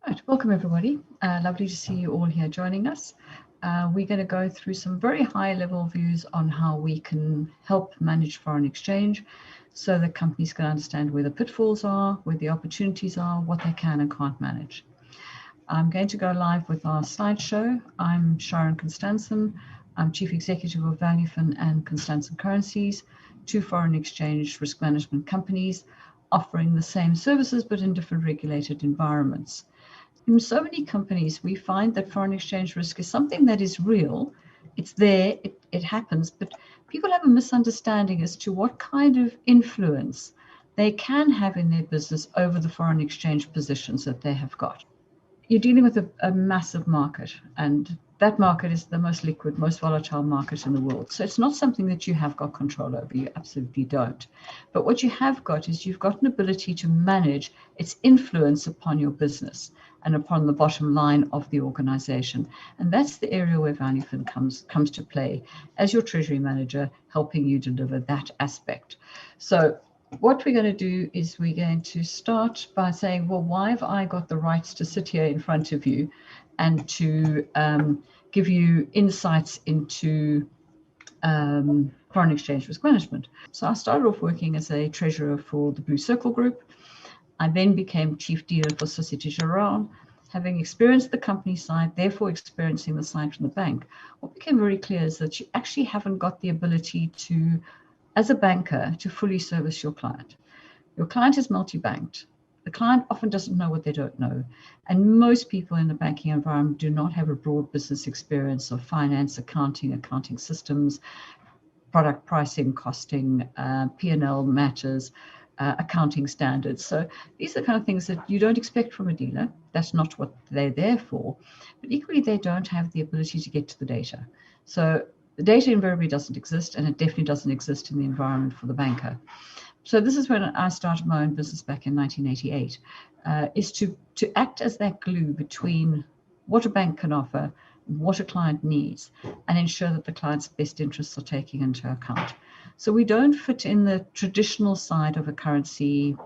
Right, welcome everybody. Lovely to see you all here joining us. We're going to go through some very high-level views on how we can help manage foreign exchange so that companies can understand where the pitfalls are, where the opportunities are, what they can and can't manage. I'm going to go live with our slideshow. I'm Sharon Constançon. I'm Chief Executive of Valufin and Constançon Currencies, two foreign exchange risk management companies offering the same services but in different regulated environments. In so many companies, we find that foreign exchange risk is something that is real. It's there, it happens, but people have a misunderstanding as to what kind of influence they can have in their business over the foreign exchange positions that they have got. You're dealing with a massive market, and that market is the most liquid, most volatile market in the world. So it's not something that you have got control over. You absolutely don't. But what you have got is you've got an ability to manage its influence upon your business and upon the bottom line of the organization. And that's the area where Valufin comes to play as your treasury manager, helping you deliver that aspect. So what we're going to do is we're going to start by saying, well, why have I got the rights to sit here in front of you and to give you insights into foreign exchange risk management? So I started off working as a treasurer for the Blue Circle Group. I then became chief dealer for Societe Generale. Having experienced the company side, therefore experiencing the side from the bank, what became very clear is that you actually haven't got the ability to, as a banker, to fully service your client. Your client is multi-banked. The client often doesn't know what they don't know. And most people in the banking environment do not have a broad business experience of finance, accounting systems, product pricing, costing, P&L matters, accounting standards. So these are the kind of things that you don't expect from a dealer. That's not what they're there for. But equally, they don't have the ability to get to the data. So the data invariably doesn't exist, and it definitely doesn't exist in the environment for the banker. So this is when I started my own business back in 1988, is to act as that glue between what a bank can offer, what a client needs, and ensure that the client's best interests are taken into account. So we don't fit in the traditional side of a currency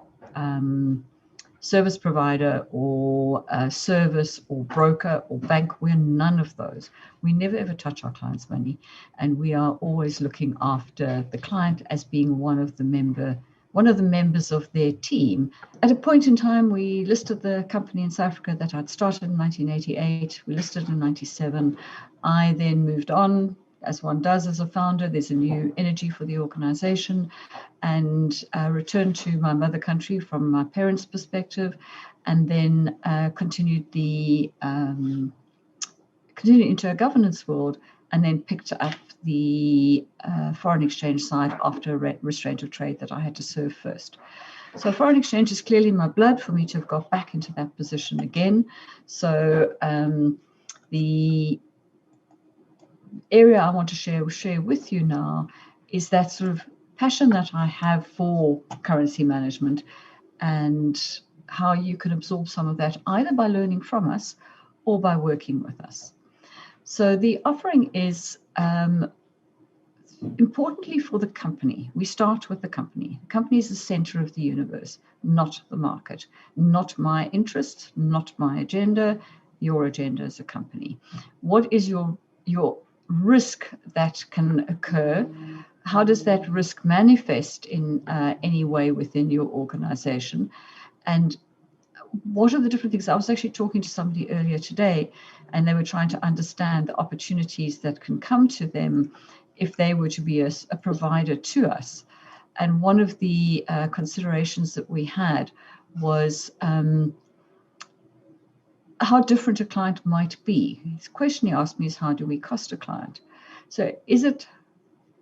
service provider or service or broker or bank. We're none of those. We never ever touch our clients' money, and we are always looking after the client as being one of the members of their team. At a point in time, we listed the company in South Africa that I'd started in 1988. We listed in 97. I then moved on, as one does as a founder. There's a new energy for the organization, and returned to my mother country from my parents' perspective, and then continued into a governance world, and then picked up the foreign exchange side after a restraint of trade that I had to serve first. So foreign exchange is clearly in my blood for me to have got back into that position again. So the area I want to share with you now is that sort of passion that I have for currency management and how you can absorb some of that either by learning from us or by working with us. So the offering is importantly for the company. We start with the company. The company is the center of the universe, not the market, not my interest, not my agenda, your agenda as a company. What is your risk that can occur? How does that risk manifest in any way within your organization? And what are the different things? I was actually talking to somebody earlier today, and they were trying to understand the opportunities that can come to them if they were to be a provider to us. And one of the considerations that we had was how different a client might be. The question he asked me is, how do we cost a client? So is it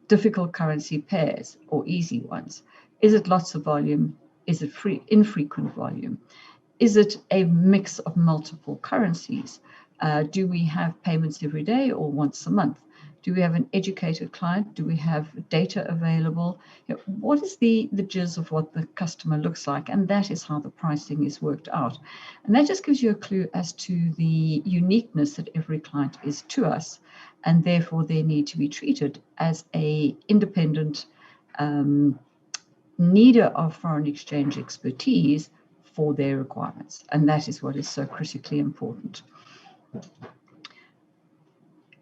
difficult currency pairs or easy ones? Is it lots of volume? Is it infrequent volume? Is it a mix of multiple currencies? Do we have payments every day or once a month? Do we have an educated client? Do we have data available? What is the gist of what the customer looks like? And that is how the pricing is worked out. And that just gives you a clue as to the uniqueness that every client is to us, and therefore they need to be treated as a independent needer of foreign exchange expertise for their requirements. And that is what is so critically important.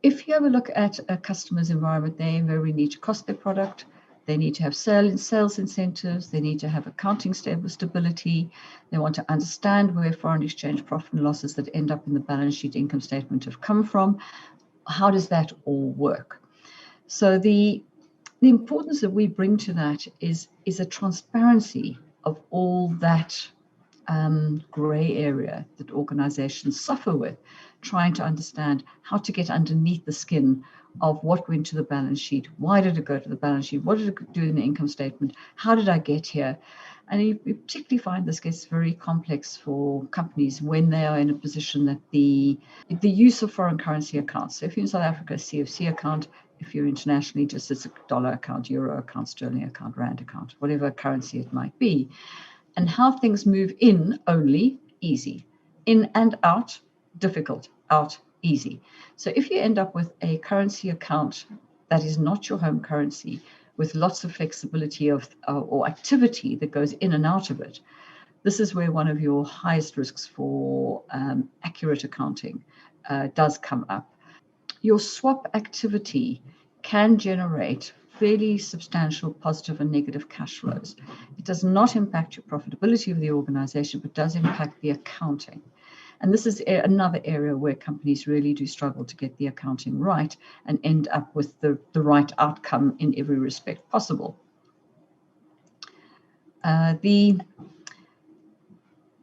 If you have a look at a customer's environment, they very need to cost their product. They need to have sales incentives. They need to have accounting stability. They want to understand where foreign exchange profit and losses that end up in the balance sheet income statement have come from. How does that all work? So the importance that we bring to that is a transparency of all that gray area that organizations suffer with, trying to understand how to get underneath the skin of what went to the balance sheet, why did it go to the balance sheet, what did it do in the income statement, how did I get here? And you particularly find this gets very complex for companies when they are in a position that the use of foreign currency accounts. So if you're in South Africa, a CFC account. If you're internationally, just it's a dollar account, euro account, sterling account, rand account, whatever currency it might be. And how things move in only, easy. In and out, difficult. Out, easy. So if you end up with a currency account that is not your home currency, with lots of flexibility or activity that goes in and out of it, this is where one of your highest risks for accurate accounting does come up. Your swap activity can generate fairly substantial positive and negative cash flows. It does not impact your profitability of the organization, but does impact the accounting. And this is another area where companies really do struggle to get the accounting right and end up with the right outcome in every respect possible. The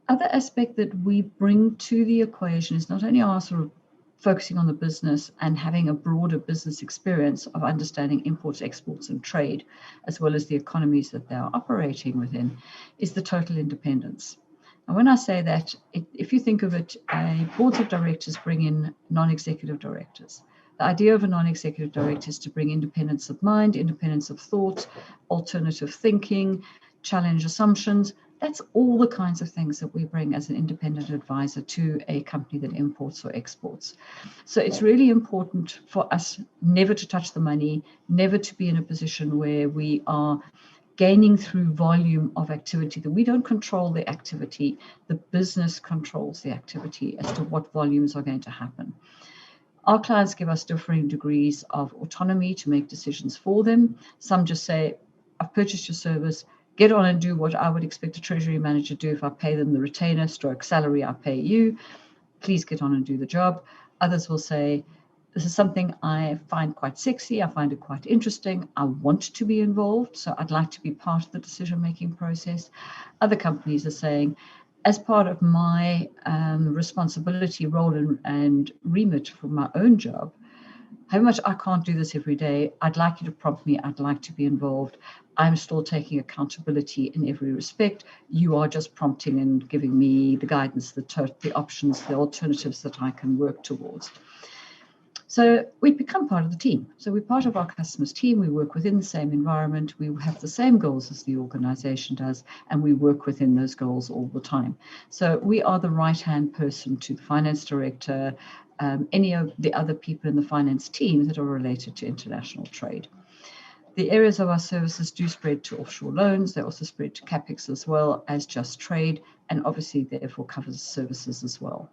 other aspect that we bring to the equation is not only our sort of focusing on the business and having a broader business experience of understanding imports, exports, and trade, as well as the economies that they are operating within, is the total independence. And when I say that, if you think of it, boards of directors bring in non-executive directors. The idea of a non-executive director is to bring independence of mind, independence of thought, alternative thinking, challenge assumptions. That's all the kinds of things that we bring as an independent advisor to a company that imports or exports. So it's really important for us never to touch the money, never to be in a position where we are gaining through volume of activity, that we don't control the activity, the business controls the activity as to what volumes are going to happen. Our clients give us differing degrees of autonomy to make decisions for them. Some just say, I've purchased your service, get on and do what I would expect a treasury manager to do if I pay them the retainer stroke salary I pay you. Please get on and do the job. Others will say, this is something I find quite sexy. I find it quite interesting. I want to be involved, so I'd like to be part of the decision-making process. Other companies are saying, as part of my responsibility, role, and remit for my own job, how much I can't do this every day. I'd like you to prompt me. I'd like to be involved. I'm still taking accountability in every respect. You are just prompting and giving me the guidance, the options, the alternatives that I can work towards. So we become part of the team. So we're part of our customer's team. We work within the same environment. We have the same goals as the organization does, and we work within those goals all the time. So we are the right-hand person to the finance director, any of the other people in the finance team that are related to international trade. The areas of our services do spread to offshore loans. They also spread to CapEx as well as just trade, and obviously therefore covers services as well.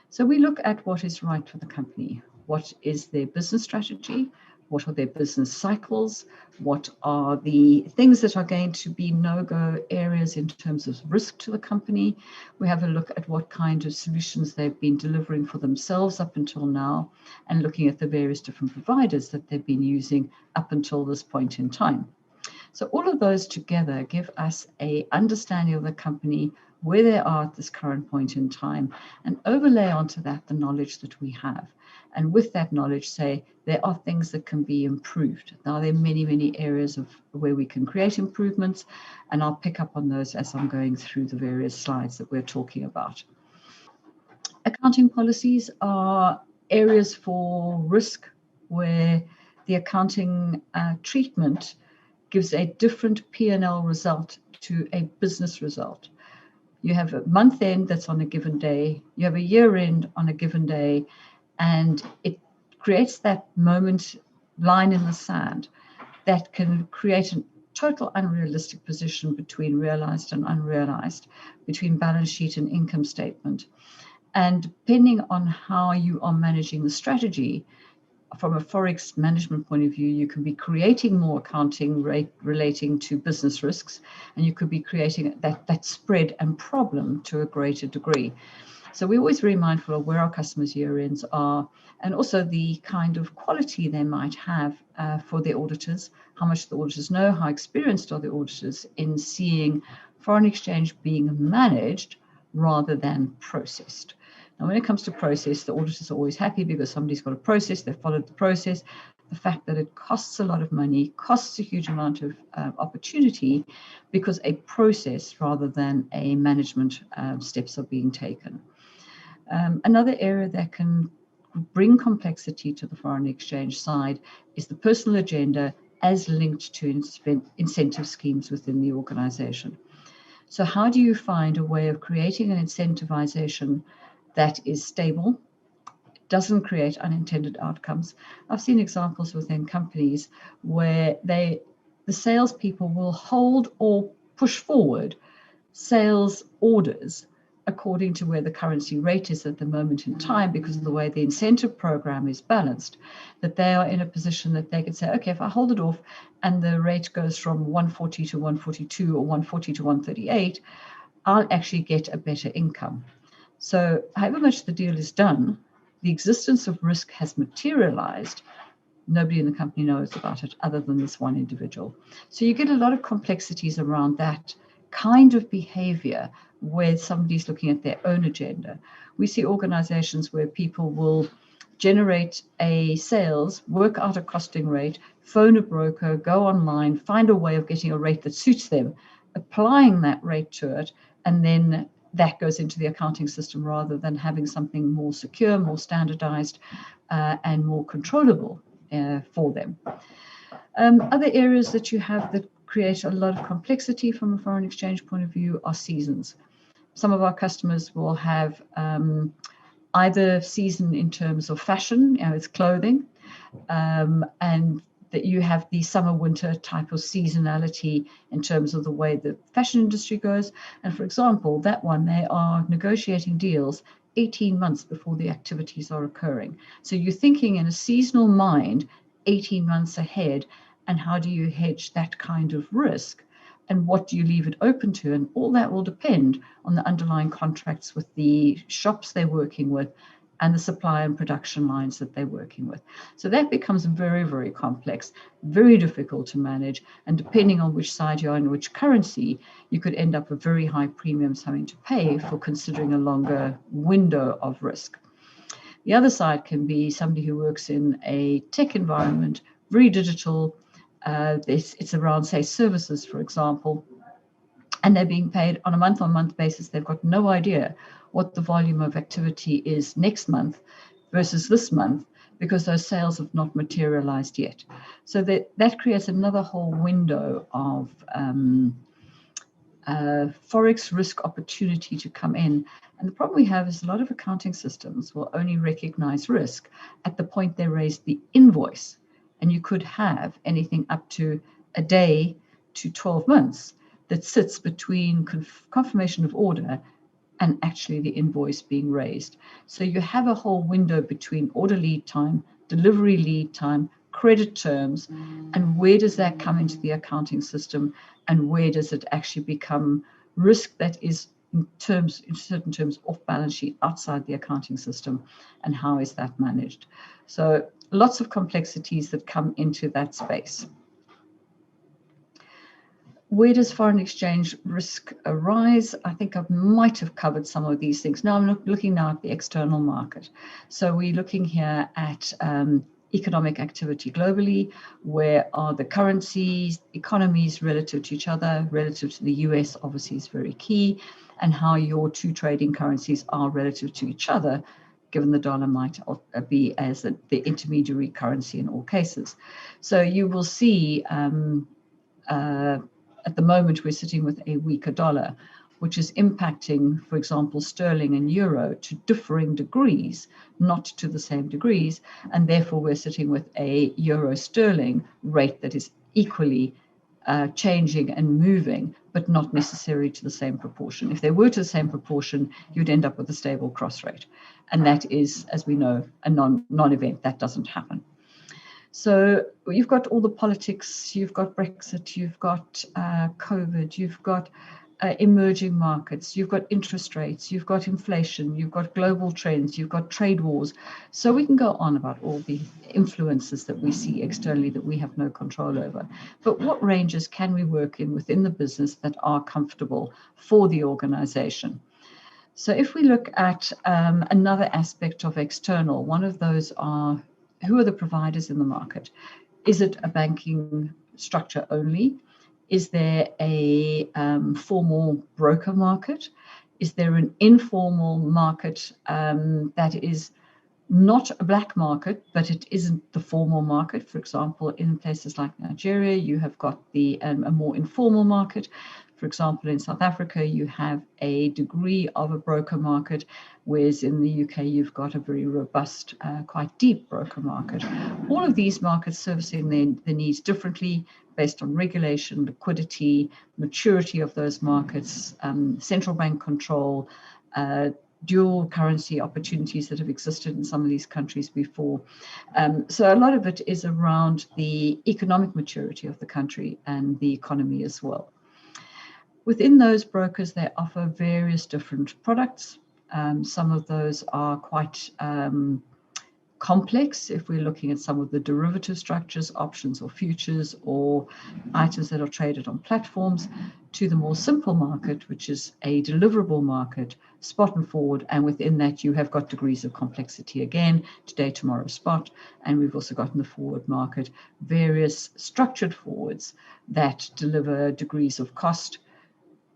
So we look at what is right for the company. What is their business strategy? What are their business cycles? What are the things that are going to be no-go areas in terms of risk to the company? We have a look at what kind of solutions they've been delivering for themselves up until now, and looking at the various different providers that they've been using up until this point in time. So all of those together give us an understanding of the company, where they are at this current point in time, and overlay onto that the knowledge that we have. And with that knowledge, say there are things that can be improved. Now, there are many, many areas of where we can create improvements, and I'll pick up on those as I'm going through the various slides that we're talking about. Accounting policies are areas for risk where the accounting treatment gives a different P&L result to a business result. You have a month end that's on a given day, you have a year end on a given day, and it creates that moment line in the sand that can create total unrealistic position between realized and unrealized, between balance sheet and income statement. And depending on how you are managing the strategy, from a Forex management point of view, you can be creating more accounting rate relating to business risks, and you could be creating that spread and problem to a greater degree. So we're always very mindful of where our customers' year ends are, and also the kind of quality they might have for their auditors, how much the auditors know, how experienced are the auditors in seeing foreign exchange being managed rather than processed. Now, when it comes to process, the auditors are always happy because somebody's got a process, they've followed the process. The fact that it costs a lot of money, costs a huge amount of opportunity because a process rather than a management steps are being taken. Another area that can bring complexity to the foreign exchange side is the personal agenda as linked to incentive schemes within the organization. So how do you find a way of creating an incentivization that is stable, doesn't create unintended outcomes? I've seen examples within companies where the salespeople will hold or push forward sales orders according to where the currency rate is at the moment in time, because of the way the incentive program is balanced, that they are in a position that they can say, okay, if I hold it off and the rate goes from 140 to 142 or 140 to 138, I'll actually get a better income. So however much the deal is done, the existence of risk has materialized. Nobody in the company knows about it other than this one individual. So you get a lot of complexities around that kind of behavior where somebody's looking at their own agenda. We see organizations where people will generate a sales, work out a costing rate, phone a broker, go online, find a way of getting a rate that suits them, applying that rate to it, and then that goes into the accounting system rather than having something more secure, more standardized, and more controllable for them. Other areas that you have that create a lot of complexity from a foreign exchange point of view are seasons. Some of our customers will have either season in terms of fashion, it's clothing, and that you have the summer-winter type of seasonality in terms of the way the fashion industry goes. And for example, that one, they are negotiating deals 18 months before the activities are occurring. So you're thinking in a seasonal mind, 18 months ahead, and how do you hedge that kind of risk? And what do you leave it open to? And all that will depend on the underlying contracts with the shops they're working with and the supply and production lines that they're working with. So that becomes very, very complex, very difficult to manage. And depending on which side you're on, which currency, you could end up with very high premiums having to pay for considering a longer window of risk. The other side can be somebody who works in a tech environment, very digital. It's around, say, services, for example, and they're being paid on a month-on-month basis. They've got no idea what the volume of activity is next month versus this month because those sales have not materialized yet. So that creates another whole window of Forex risk opportunity to come in. And the problem we have is a lot of accounting systems will only recognize risk at the point they raise the invoice. And you could have anything up to a day to 12 months that sits between confirmation of order and actually the invoice being raised. So you have a whole window between order lead time, delivery lead time, credit terms, and where does that come into the accounting system, and where does it actually become risk that is in certain terms off balance sheet outside the accounting system, and how is that managed? So lots of complexities that come into that space. Where does foreign exchange risk arise? I think I might have covered some of these things. Now I'm looking now at the external market. So we're looking here at economic activity globally. Where are the currencies, economies relative to each other? Relative to the US, obviously, is very key. And how your two trading currencies are relative to each other, given the dollar might be as the intermediary currency in all cases. So you will see at the moment we're sitting with a weaker dollar, which is impacting, for example, sterling and euro to differing degrees, not to the same degrees, and therefore we're sitting with a euro sterling rate that is equally changing and moving, but not necessarily to the same proportion. If they were to the same proportion, you'd end up with a stable cross rate. And that is, as we know, a non-event. That doesn't happen. So you've got all the politics, you've got Brexit, you've got COVID, you've got emerging markets, you've got interest rates, you've got inflation, you've got global trends, you've got trade wars. So we can go on about all the influences that we see externally that we have no control over. But what ranges can we work in within the business that are comfortable for the organization? So if we look at another aspect of external, one of those are, who are the providers in the market? Is it a banking structure only? Is there a formal broker market? Is there an informal market that is not a black market, but it isn't the formal market? For example, in places like Nigeria, you have got a more informal market. For example, in South Africa, you have a degree of a broker market, whereas in the UK, you've got a very robust, quite deep broker market. All of these markets servicing their needs differently based on regulation, liquidity, maturity of those markets, central bank control, dual currency opportunities that have existed in some of these countries before. So a lot of it is around the economic maturity of the country and the economy as well. Within those brokers, they offer various different products. Some of those are quite complex if we're looking at some of the derivative structures, options or futures, or items that are traded on platforms, to the more simple market, which is a deliverable market, spot and forward. And within that, you have got degrees of complexity again, today, tomorrow, spot. And we've also got in the forward market various structured forwards that deliver degrees of cost,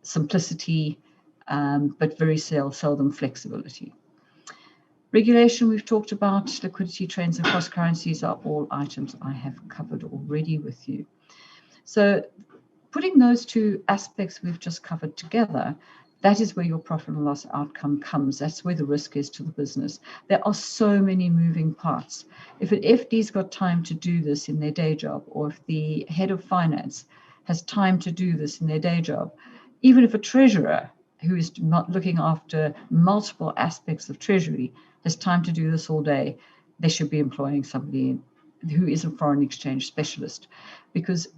simplicity, but very seldom flexibility. Regulation we've talked about, liquidity, trends, and cross currencies are all items I have covered already with you. So putting those two aspects we've just covered together, that is where your profit and loss outcome comes. That's where the risk is to the business. There are so many moving parts. If an FD's got time to do this in their day job, or if the head of finance has time to do this in their day job, even if a treasurer who is not looking after multiple aspects of treasury has time to do this all day, they should be employing somebody who is a foreign exchange specialist, because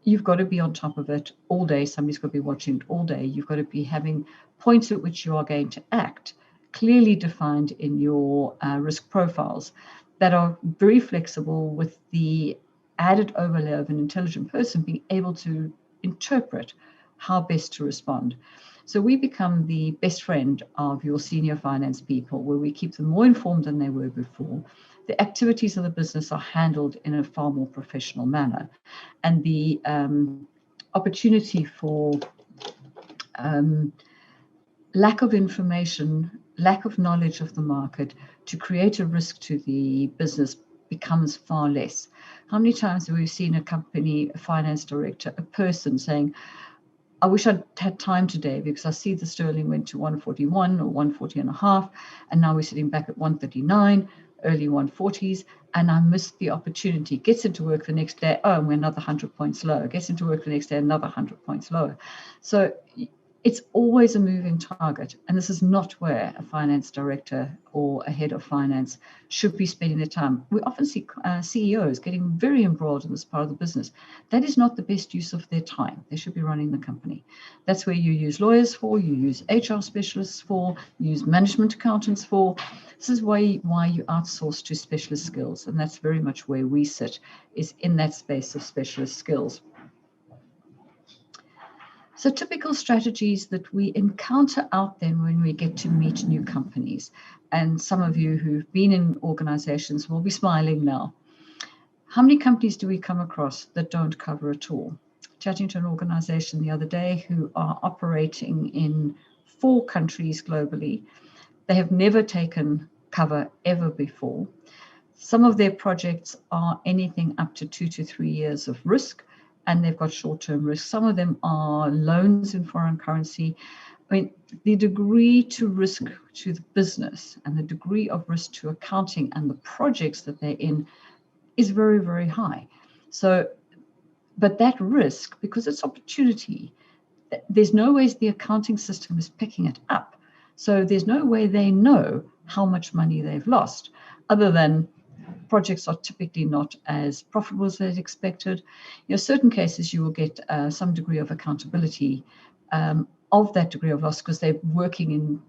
you've got to be on top of it all day. Somebody's got to be watching it all day. You've got to be having points at which you are going to act clearly defined in your risk profiles that are very flexible, with the added overlay of an intelligent person being able to interpret how best to respond. So we become the best friend of your senior finance people, where we keep them more informed than they were before. The activities of the business are handled in a far more professional manner. And the opportunity for lack of information, lack of knowledge of the market to create a risk to the business becomes far less. How many times have we seen a company, a finance director, a person saying, I wish I'd had time today because I see the sterling went to 141 or 140 and a half, and now we're sitting back at 139, early 140s, and I missed the opportunity. Gets into work the next day, oh, and we're another 100 points lower. Gets into work the next day, another 100 points lower. So it's always a moving target, and this is not where a finance director or a head of finance should be spending their time. We often see CEOs getting very embroiled in this part of the business. That is not the best use of their time. They should be running the company. That's where you use lawyers for, you use HR specialists for, you use management accountants for. This is why you outsource to specialist skills, and that's very much where we sit, is in that space of specialist skills. So typical strategies that we encounter out there when we get to meet new companies, and some of you who've been in organizations will be smiling now. How many companies do we come across that don't cover at all? Chatting to an organization the other day who are operating in 4 countries globally. They have never taken cover ever before. Some of their projects are anything up to 2 to 3 years of risk, and they've got short-term risk. Some of them are loans in foreign currency. I mean, the degree to risk to the business and the degree of risk to accounting and the projects that they're in is very, very high. So But that risk, because it's opportunity, there's no ways the accounting system is picking it up. So there's no way they know how much money they've lost, other than projects are typically not as profitable as they'd expected. Certain cases you will get some degree of accountability of that degree of loss, because they're working in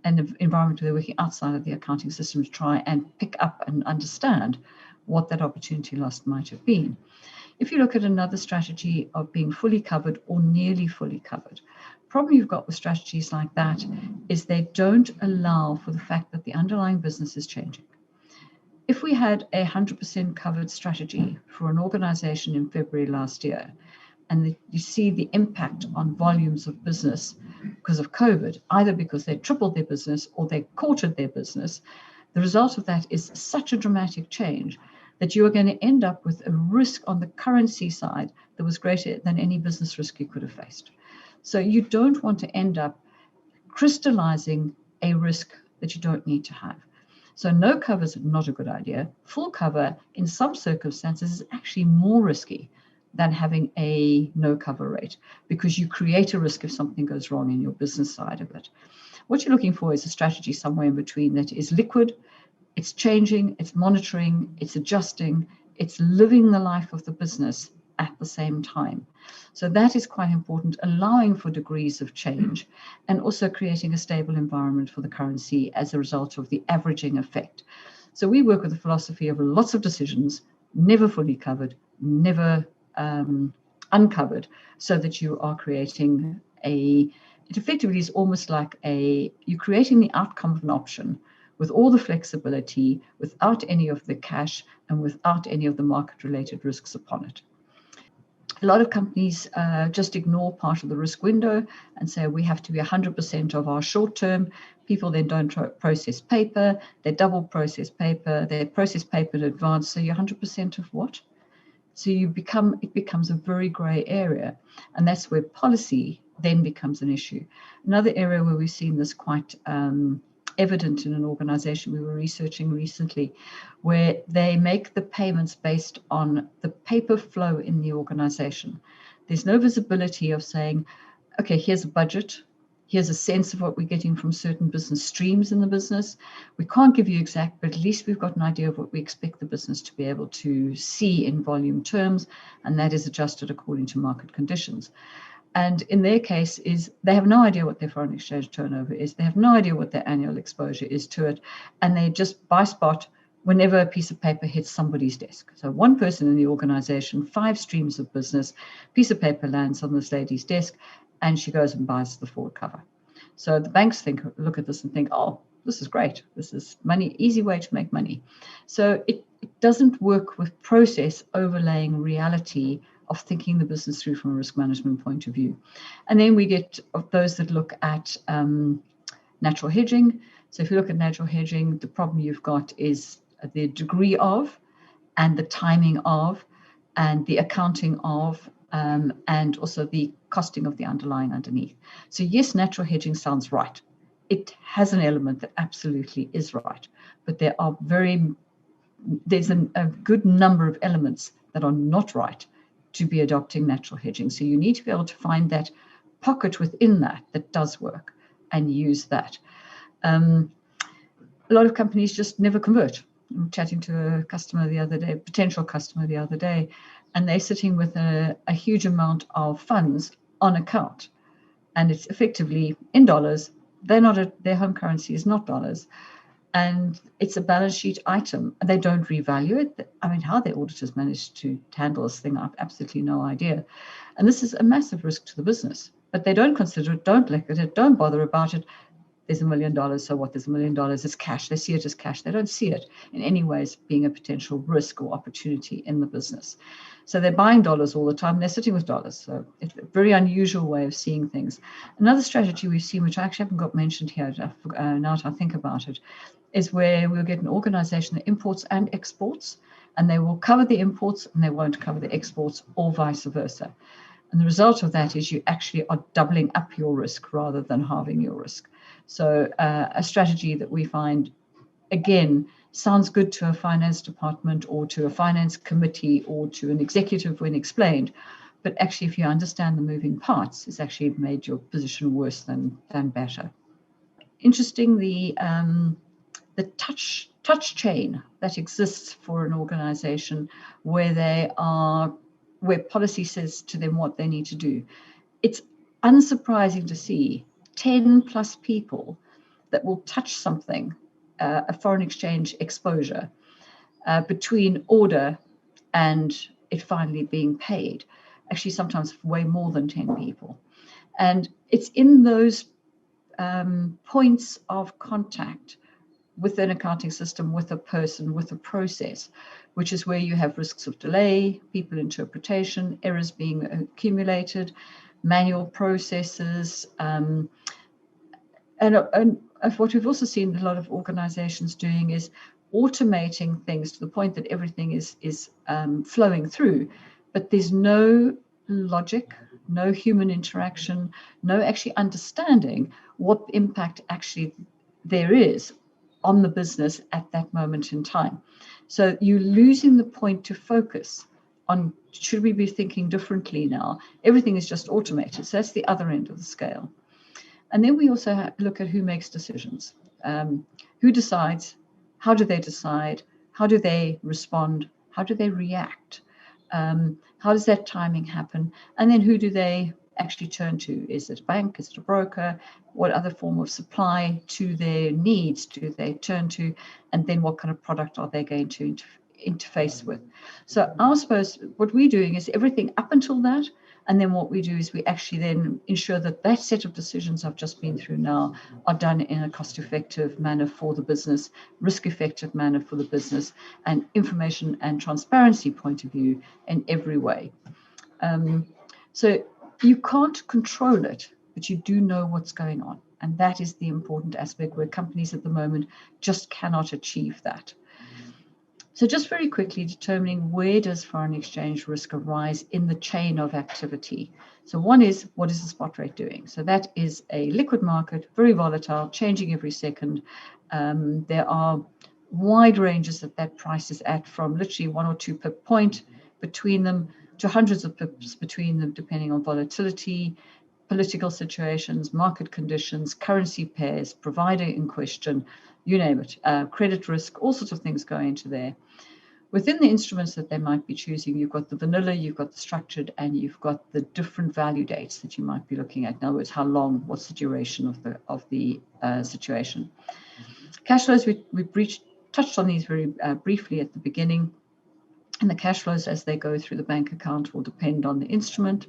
an environment where they're working outside of the accounting system to try and pick up and understand what that opportunity loss might have been. If you look at another strategy of being fully covered or nearly fully covered, problem you've got with strategies like that is they don't allow for the fact that the underlying business is changing. If we had a 100% covered strategy for an organization in February last year, and you see the impact on volumes of business because of COVID, either because they tripled their business or they quartered their business, the result of that is such a dramatic change that you are going to end up with a risk on the currency side that was greater than any business risk you could have faced. So you don't want to end up crystallizing a risk that you don't need to have. So no cover is not a good idea. Full cover in some circumstances is actually more risky than having a no cover rate, because you create a risk if something goes wrong in your business side of it. What you're looking for is a strategy somewhere in between that is liquid, it's changing, it's monitoring, it's adjusting, it's living the life of the business at the same time. So that is quite important, allowing for degrees of change and also creating a stable environment for the currency as a result of the averaging effect. So we work with the philosophy of lots of decisions, never fully covered, never uncovered, so that you are creating it effectively is almost like you're creating the outcome of an option with all the flexibility, without any of the cash and without any of the market-related risks upon it. A lot of companies just ignore part of the risk window and say we have to be 100% of our short term. People then don't process paper, they double process paper, they process paper in advance. So you're 100% of what? So it becomes a very gray area. And that's where policy then becomes an issue. Another area where we've seen this quite evident in an organization we were researching recently, where they make the payments based on the paper flow in the organization. There's no visibility of saying, okay, here's a budget, here's a sense of what we're getting from certain business streams in the business. We can't give you exact, but at least we've got an idea of what we expect the business to be able to see in volume terms, and that is adjusted according to market conditions. And in their case is they have no idea what their foreign exchange turnover is. They have no idea what their annual exposure is to it. And they just buy spot whenever a piece of paper hits somebody's desk. So one person in the organization, 5 streams of business, piece of paper lands on this lady's desk, and she goes and buys the forward cover. So the banks look at this and think, oh, this is great. This is money, easy way to make money. So it doesn't work with process overlaying reality of thinking the business through from a risk management point of view. And then we get those that look at natural hedging. So if you look at natural hedging, the problem you've got is the degree of, and the timing of, and the accounting of, and also the costing of the underlying underneath. So yes, natural hedging sounds right. It has an element that absolutely is right, but there's a good number of elements that are not right to be adopting natural hedging. So you need to be able to find that pocket within that does work and use that. A lot of companies just never convert. I'm chatting to a customer the other day, potential customer the other day, and they're sitting with a huge amount of funds on account, and it's effectively in dollars. Their home currency is not dollars, and it's a balance sheet item. They don't revalue it. I mean, how their auditors managed to handle this thing, I've absolutely no idea. And this is a massive risk to the business, but they don't consider it, don't look at it, don't bother about it. There's $1 million, so what? There's $1 million, it's cash. They see it as cash. They don't see it in any way as being a potential risk or opportunity in the business. So they're buying dollars all the time. They're sitting with dollars. So it's a very unusual way of seeing things. Another strategy we've seen, which I actually haven't got mentioned here, now that I think about it, is where we'll get an organization that imports and exports, and they will cover the imports and they won't cover the exports, or vice versa. And the result of that is you actually are doubling up your risk rather than halving your risk. So a strategy that we find, again, sounds good to a finance department or to a finance committee or to an executive when explained. But actually, if you understand the moving parts, it's actually made your position worse than better. Interesting, the touch chain that exists for an organization where policy says to them what they need to do. It's unsurprising to see 10 plus people that will touch something, a foreign exchange exposure, between order and it finally being paid. Actually, sometimes way more than 10 people. And it's in those points of contact with an accounting system, with a person, with a process, which is where you have risks of delay, people interpretation, errors being accumulated, manual processes. And what we've also seen a lot of organizations doing is automating things to the point that everything is flowing through, but there's no logic, no human interaction, no actually understanding what impact actually there is on the business at that moment in time. So you're losing the point to focus on, should we be thinking differently now? Everything is just automated. So that's the other end of the scale. And then we also look at who makes decisions. Who decides? How do they decide? How do they respond? How do they react? How does that timing happen? And then who do they actually turn to? Is it a bank? Is it a broker? What other form of supply to their needs do they turn to? And then what kind of product are they going to interface with? So I suppose what we're doing is everything up until that. And then what we do is we actually then ensure that that set of decisions I've just been through now are done in a cost-effective manner for the business, risk-effective manner for the business, and information and transparency point of view in every way. So you can't control it, but you do know what's going on. And that is the important aspect where companies at the moment just cannot achieve that. So just very quickly determining where does foreign exchange risk arise in the chain of activity. So one is, what is the spot rate doing? So that is a liquid market, very volatile, changing every second. There are wide ranges that price is at, from literally 1 or 2 pip point between them to hundreds of pips between them, depending on volatility, political situations, market conditions, currency pairs, provider in question, you name it, credit risk, all sorts of things go into there. Within the instruments that they might be choosing, you've got the vanilla, you've got the structured, and you've got the different value dates that you might be looking at. In other words, how long, what's the duration of the situation. Cash flows, we touched on these very briefly at the beginning. And the cash flows as they go through the bank account will depend on the instrument,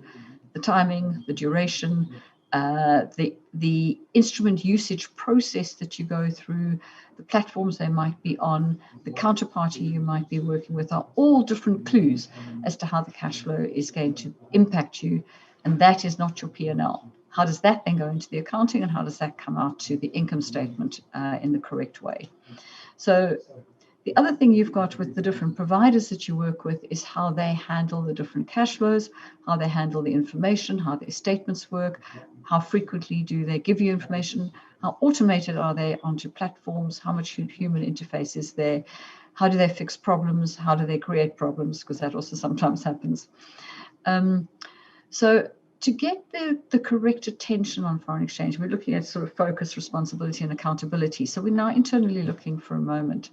the timing, the duration, the instrument usage process that you go through, the platforms they might be on, the counterparty you might be working with, are all different clues as to how the cash flow is going to impact you. And that is not your P&L. How does that then go into the accounting, and how does that come out to the income statement in the correct way? So the other thing you've got with the different providers that you work with is how they handle the different cash flows, how they handle the information, how their statements work, how frequently do they give you information, how automated are they onto platforms, how much human interface is there, how do they fix problems, how do they create problems, because that also sometimes happens. So to get the correct attention on foreign exchange, we're looking at sort of focus, responsibility, and accountability. So we're now internally looking for a moment.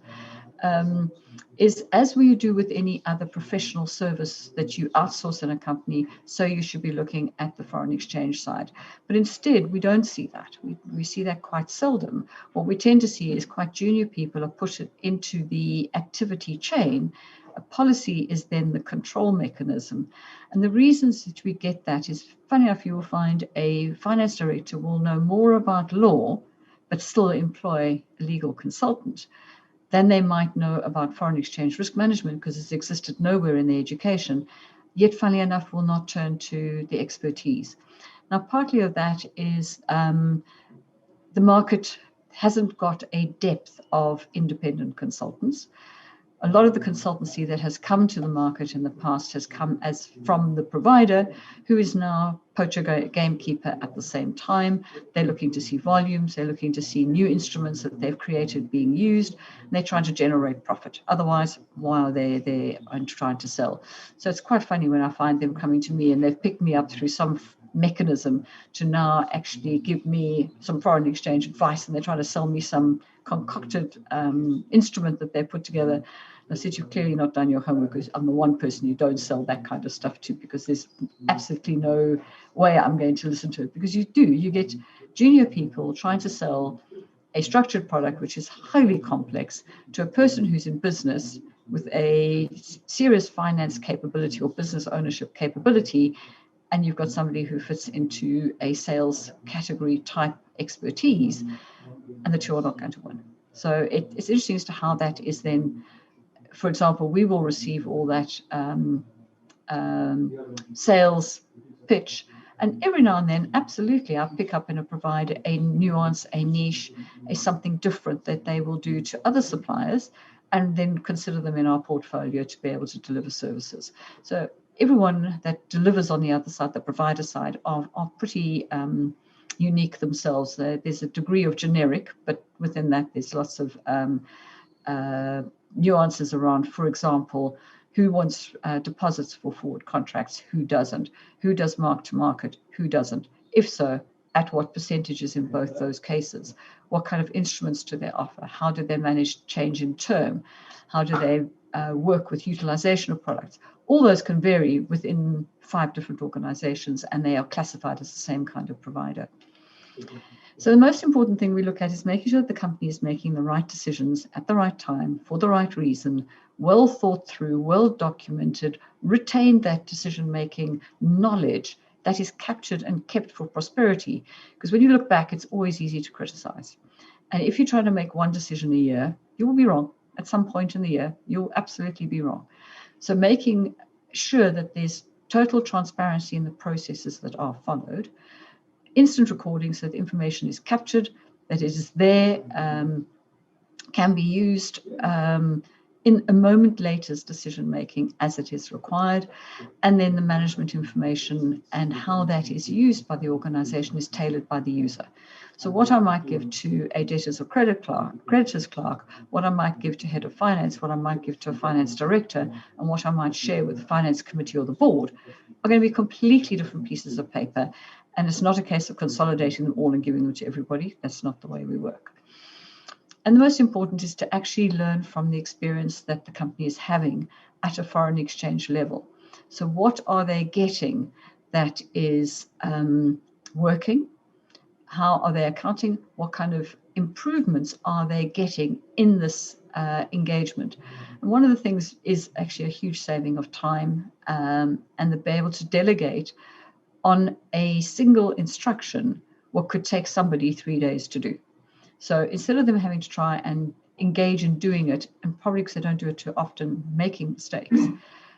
Is as we do with any other professional service that you outsource in a company, so you should be looking at the foreign exchange side. But instead, we don't see that. We see that quite seldom. What we tend to see is quite junior people are pushed into the activity chain. A policy is then the control mechanism. And the reasons that we get that is, funny enough, you will find a finance director will know more about law, but still employ a legal consultant. Then they might know about foreign exchange risk management because it's existed nowhere in their education, yet funnily enough will not turn to the expertise. Now, partly of that is the market hasn't got a depth of independent consultants. A lot of the consultancy that has come to the market in the past has come as from the provider, who is now poacher gamekeeper at the same time. They're looking to see volumes, they're looking to see new instruments that they've created being used, and they're trying to generate profit. Otherwise, why are they there and trying to sell? So it's quite funny when I find them coming to me and they've picked me up through some mechanism to now actually give me some foreign exchange advice, and they're trying to sell me some concocted instrument that they put together. I said, you've clearly not done your homework, because I'm the one person you don't sell that kind of stuff to, because there's absolutely no way I'm going to listen to it. Because you get junior people trying to sell a structured product which is highly complex to a person who's in business with a serious finance capability or business ownership capability, and you've got somebody who fits into a sales category type expertise, and the two are not going to win. So it's interesting as to how that is then. For example, we will receive all that sales pitch, and every now and then, absolutely, I pick up in a provider a nuance, a niche, a something different that they will do to other suppliers, and then consider them in our portfolio to be able to deliver services. So everyone that delivers on the other side, the provider side, are pretty unique themselves. There's a degree of generic, but within that, there's lots of nuances around, for example, who wants deposits for forward contracts, who doesn't, who does mark to market, who doesn't, if so, at what percentages in both those cases, what kind of instruments do they offer, how do they manage change in term, how do they work with utilization of products. All those can vary within 5 different organizations, and they are classified as the same kind of provider. So the most important thing we look at is making sure that the company is making the right decisions at the right time for the right reason, well thought through, well documented, retain that decision-making knowledge that is captured and kept for prosperity. Because when you look back, it's always easy to criticize. And if you try to make one decision a year, you will be wrong. At some point in the year, you'll absolutely be wrong. So making sure that there's total transparency in the processes that are followed, instant recording so that information is captured, that it is there, can be used in a moment later's decision making as it is required, and then the management information and how that is used by the organization is tailored by the user. So what I might give to a debtors or creditors clerk, what I might give to head of finance, what I might give to a finance director, and what I might share with the finance committee or the board are going to be completely different pieces of paper. And it's not a case of consolidating them all and giving them to everybody. That's not the way we work. And the most important is to actually learn from the experience that the company is having at a foreign exchange level. So what are they getting that is working? How are they accounting? What kind of improvements are they getting in this engagement? And one of the things is actually a huge saving of time, and to be able to delegate on a single instruction what could take somebody 3 days to do. So instead of them having to try and engage in doing it, and probably because they don't do it too often, making mistakes,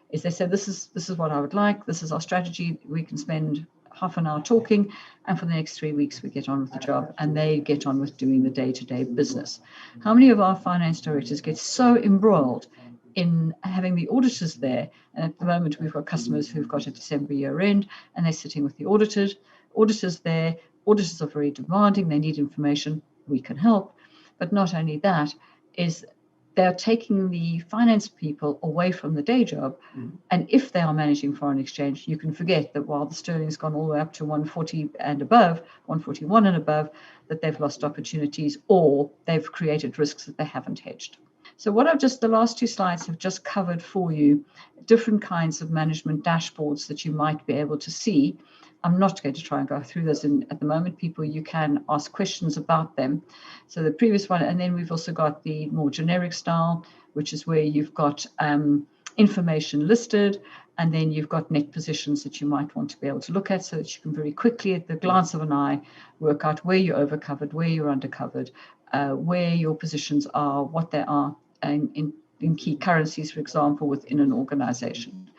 is they say, this is what I would like, this is our strategy, we can spend half an hour talking, and for the next 3 weeks we get on with the job, and they get on with doing the day-to-day business. How many of our finance directors get so embroiled in having the auditors there? And at the moment, we've got customers who've got a December year end, and they're sitting with the auditors there. Auditors are very demanding. They need information. We can help. But not only that, is they're taking the finance people away from the day job. And if they are managing foreign exchange, you can forget that while the sterling's gone all the way up to 140 and above, 141 and above, that they've lost opportunities or they've created risks that they haven't hedged. So what the last 2 slides have just covered for you, different kinds of management dashboards that you might be able to see. I'm not going to try and go through those at the moment. People, you can ask questions about them. So the previous one, and then we've also got the more generic style, which is where you've got information listed, and then you've got net positions that you might want to be able to look at so that you can very quickly, at the glance of an eye, work out where you're overcovered, where you're undercovered, where your positions are, what they are in key currencies, for example, within an organization.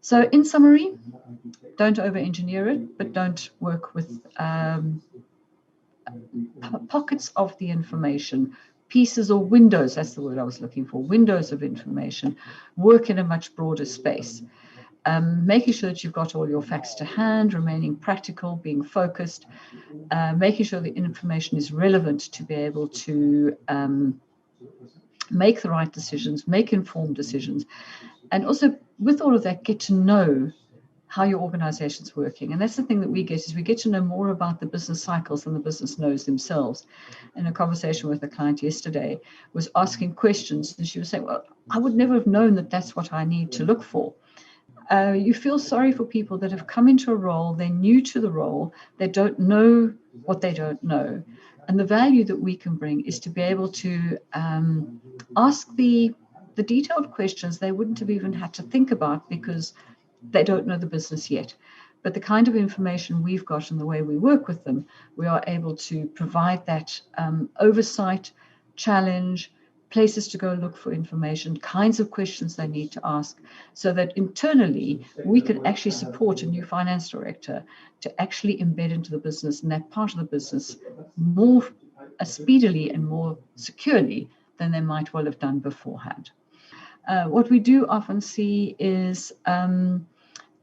So in summary, don't over-engineer it, but don't work with pockets of the information. pieces or windows, that's the word I was looking for, windows of information, work in a much broader space. Making sure that you've got all your facts to hand, remaining practical, being focused, making sure the information is relevant to be able to make the right decisions, make informed decisions, and also with all of that, get to know how your organization's working. And that's the thing that we get, is we get to know more about the business cycles than the business knows themselves. In a conversation with a client yesterday, was asking questions, and she was saying, well, I would never have known that that's what I need to look for. You feel sorry for people that have come into a role, they're new to the role, they don't know what they don't know. And the value that we can bring is to be able to ask the detailed questions they wouldn't have even had to think about because they don't know the business yet. But the kind of information we've got and the way we work with them, we are able to provide that oversight, challenge, places to go look for information, kinds of questions they need to ask, so that internally we can actually support a new finance director to actually embed into the business and that part of the business more speedily and more securely than they might well have done beforehand. What we do often see is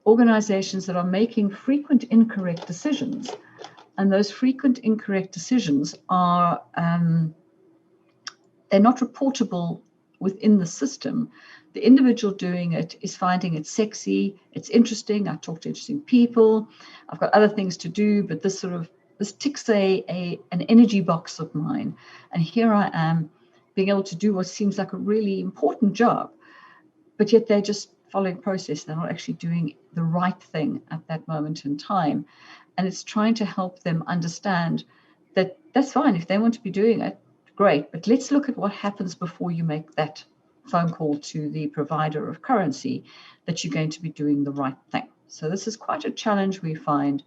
organizations that are making frequent incorrect decisions. And those frequent incorrect decisions are, they're not reportable within the system. The individual doing it is finding it sexy, it's interesting, I talk to interesting people, I've got other things to do, but this ticks an energy box of mine. And here I am being able to do what seems like a really important job, but yet they're just following process. They're not actually doing the right thing at that moment in time. And it's trying to help them understand that that's fine. If they want to be doing it, great. But let's look at what happens before you make that phone call to the provider of currency, that you're going to be doing the right thing. So this is quite a challenge we find.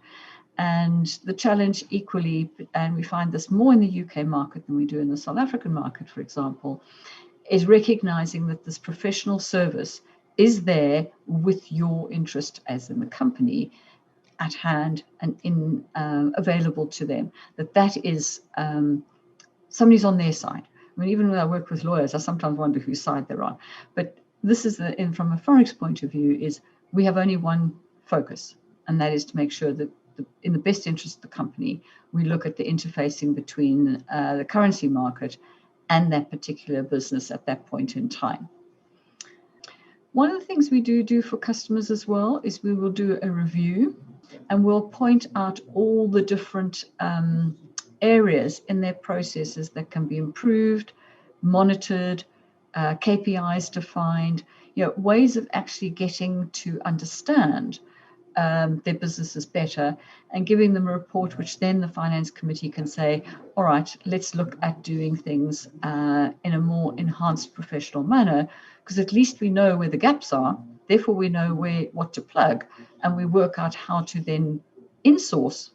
And the challenge equally, and we find this more in the UK market than we do in the South African market, for example, is recognizing that this professional service is there with your interest as in the company at hand and available to them, that is somebody's on their side. I mean, even when I work with lawyers, I sometimes wonder whose side they're on. But this is from a Forex point of view, is we have only one focus, and that is to make sure that in the best interest of the company, we look at the interfacing between the currency market and that particular business at that point in time. One of the things we do for customers as well is we will do a review, and we'll point out all the different areas in their processes that can be improved, monitored, KPIs defined, ways of actually getting to understand their businesses better, and giving them a report which then the finance committee can say, all right, let's look at doing things in a more enhanced professional manner, because at least we know where the gaps are, therefore we know what to plug, and we work out how to then in-house,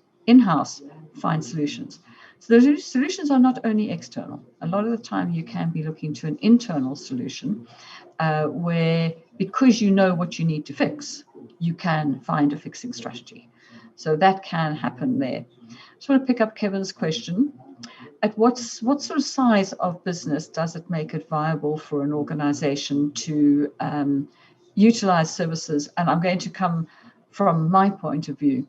find solutions. So those solutions are not only external. A lot of the time you can be looking to an internal solution where, because you know what you need to fix, you can find a fixing strategy. So that can happen there. I just want to pick up Kevin's question. At what sort of size of business does it make it viable for an organization to utilize services? And I'm going to come from my point of view.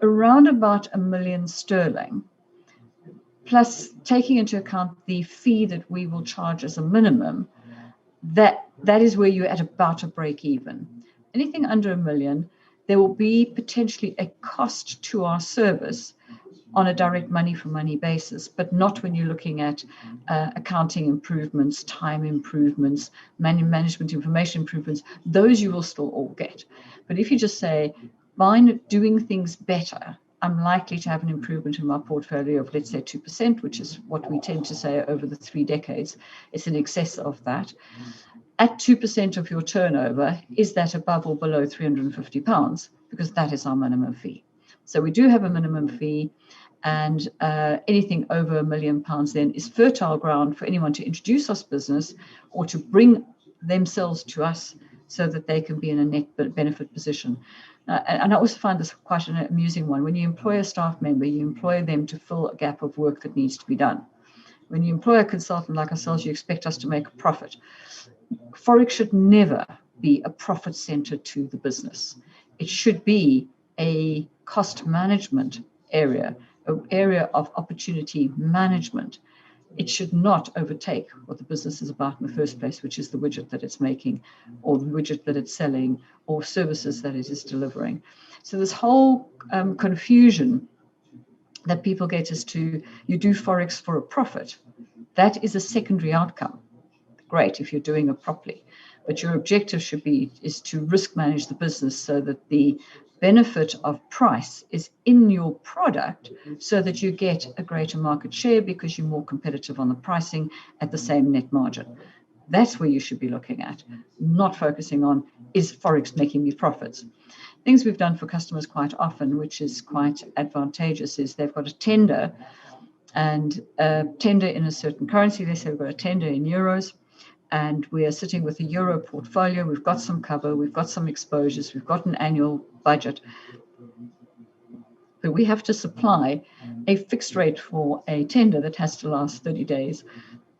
Around about £1 million sterling, plus taking into account the fee that we will charge as a minimum, that is where you're at about a break even. Anything under £1 million, there will be potentially a cost to our service on a direct money for money basis, but not when you're looking at accounting improvements, time improvements, management information improvements. Those you will still all get. But if you just say, by doing things better, I'm likely to have an improvement in my portfolio of, let's say, 2%, which is what we tend to say over the 3 decades. It's in excess of that. At 2% of your turnover, is that above or below £350? Because that is our minimum fee. So we do have a minimum fee, and anything over £1 million then is fertile ground for anyone to introduce us business or to bring themselves to us so that they can be in a net benefit position. And I also find this quite an amusing one. When you employ a staff member, you employ them to fill a gap of work that needs to be done. When you employ a consultant like ourselves, you expect us to make a profit. Forex should never be a profit center to the business. It should be a cost management area, an area of opportunity management. It should not overtake what the business is about in the first place, which is the widget that it's making, or the widget that it's selling, or services that it is delivering. So this whole confusion that people get as to, you do Forex for a profit, that is a secondary outcome. Great if you're doing it properly, but your objective is to risk manage the business so that the benefit of price is in your product, so that you get a greater market share because you're more competitive on the pricing at the same net margin. That's where you should be looking at, not focusing on, is Forex making me profits? Things we've done for customers quite often, which is quite advantageous, is they've got a tender, and a tender in a certain currency. They say we've got a tender in euros, and we are sitting with a euro portfolio. We've got some cover, we've got some exposures, we've got an annual budget, but we have to supply a fixed rate for a tender that has to last 30 days,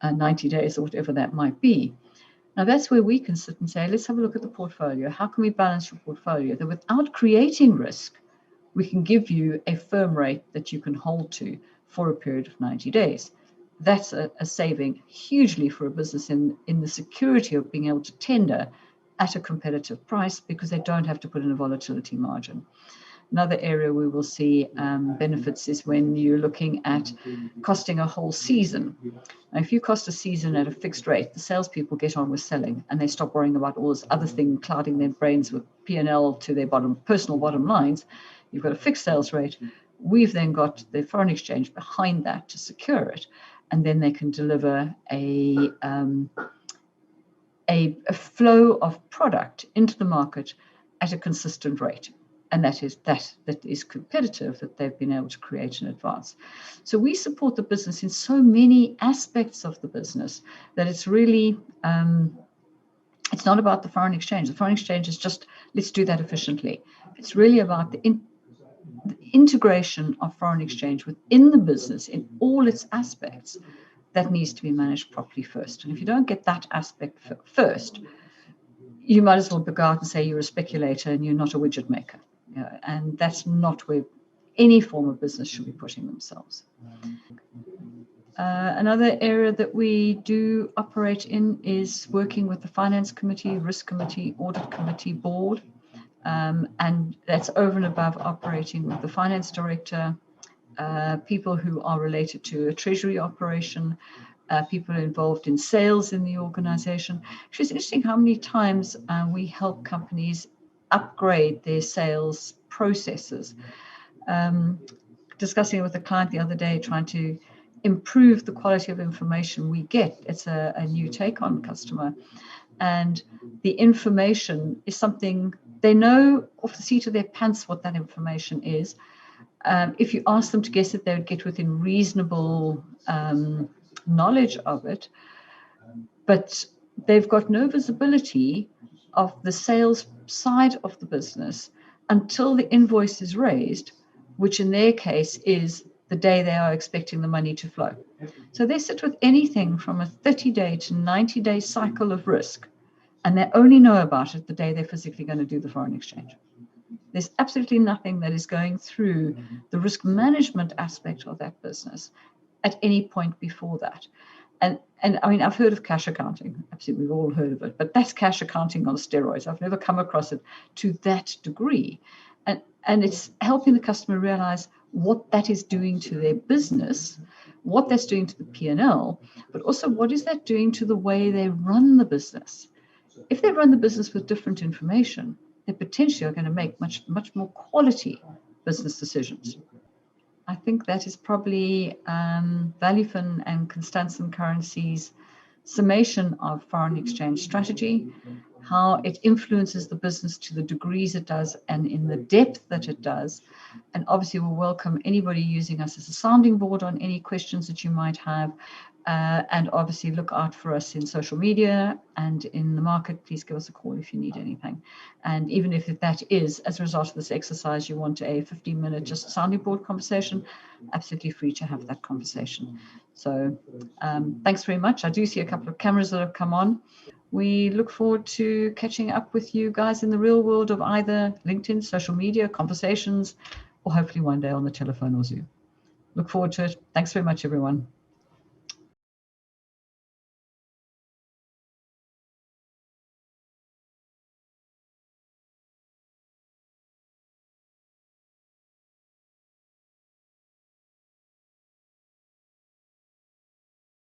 90 days, or whatever that might be. Now that's where we can sit and say, let's have a look at the portfolio. How can we balance your portfolio that without creating risk, we can give you a firm rate that you can hold to for a period of 90 days. That's a saving hugely for a business in the security of being able to tender at a competitive price, because they don't have to put in a volatility margin. Another area we will see benefits is when you're looking at costing a whole season. Now, if you cost a season at a fixed rate, the salespeople get on with selling, and they stop worrying about all this other thing clouding their brains with P&L to their personal bottom lines. You've got a fixed sales rate. We've then got the foreign exchange behind that to secure it, and then they can deliver a flow of product into the market at a consistent rate. And that is competitive, that they've been able to create in advance. So we support the business in so many aspects of the business that it's really, it's not about the foreign exchange. The foreign exchange is just, let's do that efficiently. It's really about the integration of foreign exchange within the business in all its aspects that needs to be managed properly first. And if you don't get that aspect first, you might as well go out and say you're a speculator and you're not a widget maker. And that's not where any form of business should be putting themselves. Another area that we do operate in is working with the finance committee, risk committee, audit committee, board. And that's over and above operating with the finance director, people who are related to a treasury operation, people involved in sales in the organization. Actually, it's interesting how many times we help companies upgrade their sales processes. Discussing it with a client the other day, trying to improve the quality of information we get. It's a new take on customer, and the information is something they know off the seat of their pants what that information is. If you ask them to guess it, they would get within reasonable knowledge of it, but they've got no visibility of the sales side of the business until the invoice is raised, which in their case is the day they are expecting the money to flow. So they sit with anything from a 30-day to 90-day cycle of risk, and they only know about it the day they're physically going to do the foreign exchange. There's absolutely nothing that is going through the risk management aspect of that business at any point before that. And I mean, I've heard of cash accounting. Absolutely, we've all heard of it. But that's cash accounting on steroids. I've never come across it to that degree. And it's helping the customer realize what that is doing to their business, what that's doing to the P&L, but also what is that doing to the way they run the business. If they run the business with different information, they potentially are going to make much more quality business decisions. I think that is probably Valufin and Constançon Currencies' summation of foreign exchange strategy. how it influences the business to the degrees it does and in the depth that it does. And obviously we'll welcome anybody using us as a sounding board on any questions that you might have. And obviously look out for us in social media and in the market. Please give us a call if you need anything. And even if that is, as a result of this exercise, you want a 15-minute just sounding board conversation, absolutely free to have that conversation. So thanks very much. I do see a couple of cameras that have come on. We look forward to catching up with you guys in the real world of either LinkedIn, social media, conversations, or hopefully one day on the telephone or Zoom. Look forward to it. Thanks very much, everyone.